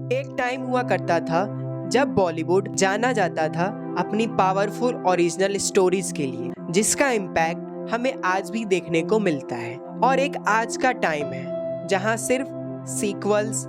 एक टाइम हुआ करता था जब बॉलीवुड जाना जाता था अपनी पावरफुल ओरिजिनल स्टोरीज के लिए, जिसका इम्पैक्ट हमें आज भी देखने को मिलता है। और एक आज का टाइम है जहां सिर्फ सीक्वल्स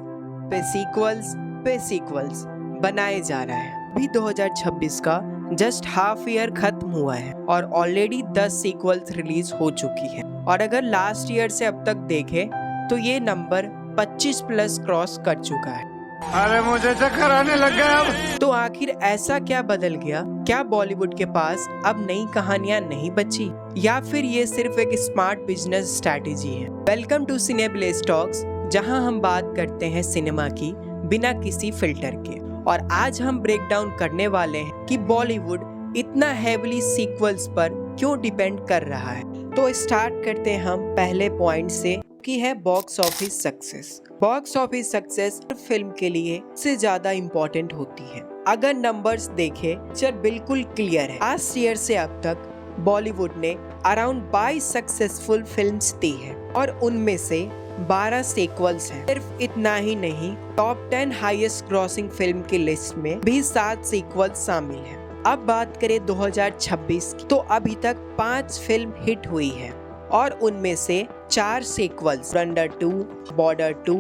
पे सीक्वल्स पे सीक्वल्स बनाए जा रहा है। अभी 2026 का जस्ट हाफ ईयर खत्म हुआ है और ऑलरेडी 10 सीक्वल्स रिलीज हो चुकी है। और अगर लास्ट ईयर से अब तक देखें तो ये नंबर 25 प्लस क्रॉस कर चुका है। अरे मुझे चक्कर आने लग गया अब। तो आखिर ऐसा क्या बदल गया? क्या बॉलीवुड के पास अब नई कहानियां नहीं बची, या फिर ये सिर्फ एक स्मार्ट बिजनेस स्ट्रैटेजी है? वेलकम टू सिनेब्लेस टॉक्स, जहां हम बात करते हैं सिनेमा की बिना किसी फिल्टर के। और आज हम ब्रेक डाउन करने वाले हैं कि बॉलीवुड इतना हेवली सीक्वल्स पर क्यों डिपेंड कर रहा है। तो स्टार्ट करते हैं हम पहले पॉइंट से, की है box office success. Box office success film के लिए से ज्यादा इम्पोर्टेंट होती है। अगर नंबर्स देखें, पिक्चर बिल्कुल क्लियर है। लास्ट ईयर से अब तक बॉलीवुड ने अराउंड 22 सक्सेसफुल फिल्म्स दी है और उनमें से 12 सीक्वल्स हैं। सिर्फ इतना ही नहीं, टॉप 10 हाईएस्ट ग्रॉसिंग फिल्म की लिस्ट में भी 7 सीक्वल्स शामिल हैं। अब बात करें 2026 की, तो अभी तक 5 फिल्म हिट हुई है और उनमें से 4 sequels, Dhurandhar 2, Border 2,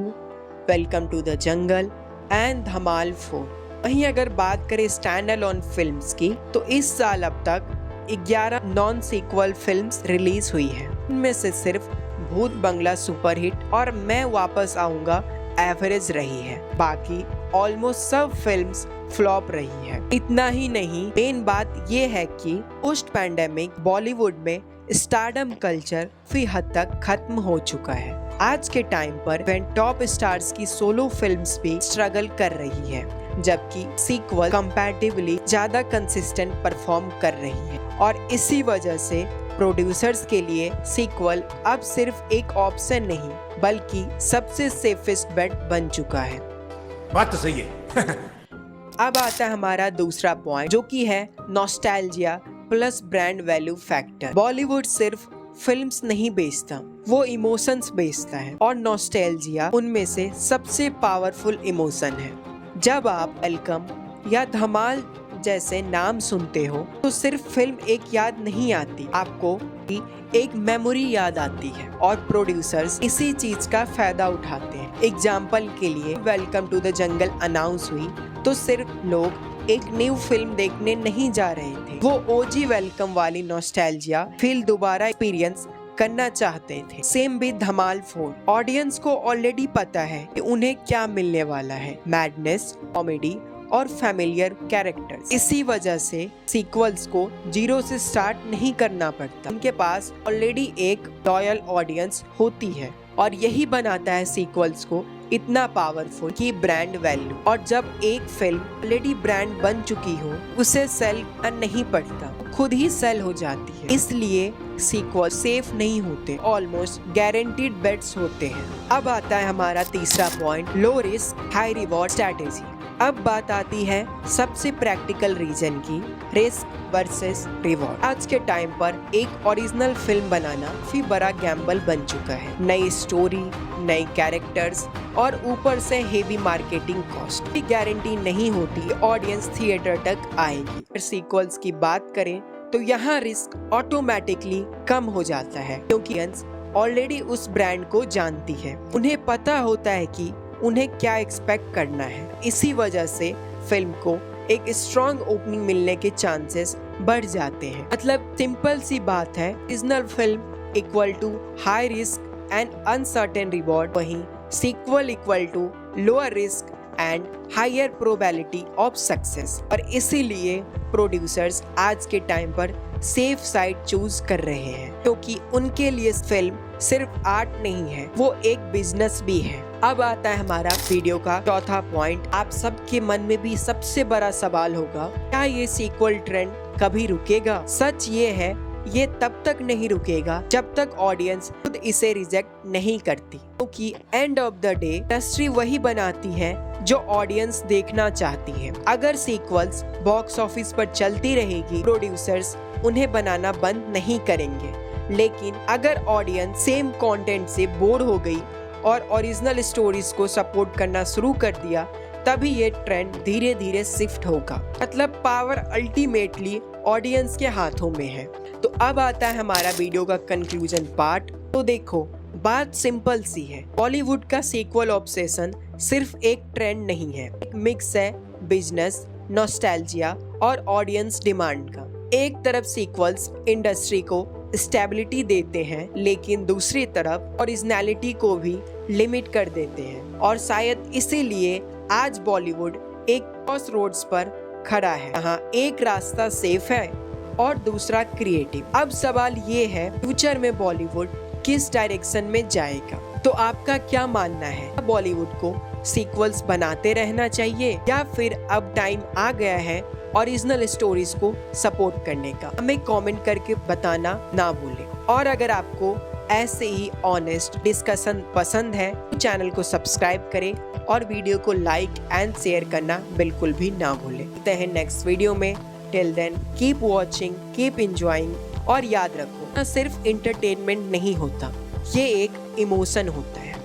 Welcome to the Jungle and Dhamaal 4। वहीं अगर बात करें स्टैंड अलोन फिल्म्स की, तो इस साल अब तक 11 नॉन सीक्वल फिल्म्स रिलीज हुई है। उनमें से सिर्फ भूत बंगला सुपरहिट और मैं वापस आऊंगा एवरेज रही है। बाकी ऑलमोस्ट सब फिल्म्स फ्लॉप रही है। इतना ही नहीं, मेन बात ये है कि पोस्ट पैंडेमिक बॉलीवुड में स्टारडम कल्चर काफी हद तक खत्म हो चुका है। आज के टाइम पर टॉप स्टार्स की सोलो फिल्म्स भी स्ट्रगल कर रही है, जबकि सीक्वल कंपैरेटिवली ज्यादा कंसिस्टेंट परफॉर्म कर रही है। और इसी वजह से प्रोड्यूसर्स के लिए सीक्वल अब सिर्फ एक ऑप्शन नहीं बल्कि सबसे सेफेस्ट बेट बन चुका है। बात तो सही है। अब आता है हमारा दूसरा पॉइंट, जो कि है nostalgia plus brand value factor. Bollywood सिर्फ फिल्म्स नहीं बेचता, वो इमोशंस बेचता है और नॉस्टैल्जिया उनमें से सबसे पावरफुल इमोशन है। जब आप वेलकम या धमाल जैसे नाम सुनते हो तो सिर्फ फिल्म एक याद नहीं आती, आपको एक मेमोरी याद आती है। और प्रोड्यूसर्स इसी चीज का फायदा उठाते हैं। एग्जाम्पल के लिए welcome to the jungle announce हुई तो सिर्फ लोग एक न्यू फिल्म देखने नहीं जा रहे थे, वो ओजी वेलकम वाली नॉस्टैल्जिया फील दोबारा एक्सपीरियंस करना चाहते थे। सेम भी धमाल 4। ऑडियंस को ऑलरेडी पता है कि उन्हें क्या मिलने वाला है, मैडनेस, कॉमेडी और फैमिलियर कैरेक्टर्स। इसी वजह से सीक्वल्स को जीरो से स्टार्ट नहीं करना पड़ता, उनके पास ऑलरेडी एक लॉयल ऑडियंस होती है। और यही बनाता है सीक्वल्स को इतना पावरफुल की ब्रांड वैल्यू। और जब एक फिल्म ऑलरेडी ब्रांड बन चुकी हो, उसे सेल नहीं पड़ता, खुद ही सेल हो जाती है। इसलिए सीक्वल सेफ नहीं होते, ऑलमोस्ट गारंटीड बेट्स होते हैं। अब आता है हमारा तीसरा point, low risk high reward strategy. अब बात आती है सबसे प्रैक्टिकल रीजन की, रिस्क वर्सेस रिवॉर्ड। आज के टाइम पर एक ओरिजिनल फिल्म बनाना काफी बड़ा गैम्बल बन चुका है। नई स्टोरी, नई कैरेक्टर्स और ऊपर से हेवी मार्केटिंग कॉस्ट की गारंटी नहीं होती ऑडियंस थिएटर तक आएगी। अगर सीक्वल्स की बात करें तो यहाँ रिस्क ऑटोमेटिकली कम हो जाता है, क्योंकि ऑडियंस ऑलरेडी उस ब्रांड को जानती है, उन्हें पता होता है कि उन्हें क्या एक्सपेक्ट करना है। इसी वजह से फिल्म को एक स्ट्रॉन्ग ओपनिंग मिलने के चांसेस बढ़ जाते हैं। मतलब सिंपल सी बात है, original film equal to high risk and uncertain reward, वहीं sequel equal to lower risk and higher probability of success. और इसीलिए प्रोड्यूसर्स आज के टाइम पर सेफ साइड चूज कर रहे हैं, क्योंकि उनके लिए फिल्म सिर्फ आर्ट नहीं है, वो एक बिजनेस भी है। अब आता है हमारा वीडियो का चौथा पॉइंट। आप सबके मन में भी सबसे बड़ा सवाल होगा, क्या ये सीक्वल ट्रेंड कभी रुकेगा? सच ये है, ये तब तक नहीं रुकेगा जब तक ऑडियंस खुद इसे रिजेक्ट नहीं करती, क्योंकि end of the day industry वही बनाती है जो ऑडियंस देखना चाहती है। अगर सीक्वल्स बॉक्स ऑफिस पर चलती रहेगी, प्रोड्यूसर्स उन्हें बनाना बंद नहीं करेंगे। लेकिन अगर ऑडियंस सेम कंटेंट से बोर हो गई और ओरिजिनल स्टोरीज को सपोर्ट करना शुरू कर दिया, तभी ये ट्रेंड धीरे धीरे शिफ्ट होगा। मतलब पावर अल्टीमेटली ऑडियंस के हाथों में है। तो अब आता है हमारा वीडियो का कंक्लूजन पार्ट। तो देखो, बात सिंपल सी है, बॉलीवुड का सीक्वल ऑब्सेशन सिर्फ एक ट्रेंड नहीं है, एक मिक्स है बिजनेस, नॉस्टैल्जिया और ऑडियंस डिमांड का। एक तरफ सीक्वल्स इंडस्ट्री को स्टेबिलिटी देते हैं, लेकिन दूसरी तरफ ओरिजिनलिटी को भी लिमिट कर देते हैं। और शायद इसीलिए आज बॉलीवुड एक क्रॉस रोड्स पर खड़ा है, जहाँ एक रास्ता सेफ है और दूसरा क्रिएटिव। अब सवाल ये है, फ्यूचर में बॉलीवुड किस डायरेक्शन में जाएगा? तो आपका क्या मानना है? बॉलीवुड को सीक्वल्स बनाते रहना चाहिए या फिर अब टाइम आ गया है ओरिजिनल स्टोरीज को सपोर्ट करने का? हमें कमेंट करके बताना ना भूलें। और अगर आपको ऐसे ही ऑनेस्ट डिस्कशन पसंद है तो चैनल को सब्सक्राइब करें और वीडियो को लाइक एंड शेयर करना बिल्कुल भी ना भूलें। मिलते हैं नेक्स्ट वीडियो में। Till then keep watching, keep enjoying और याद रखो, ना सिर्फ इंटरटेनमेंट नहीं होता, ये एक इमोशन होता है।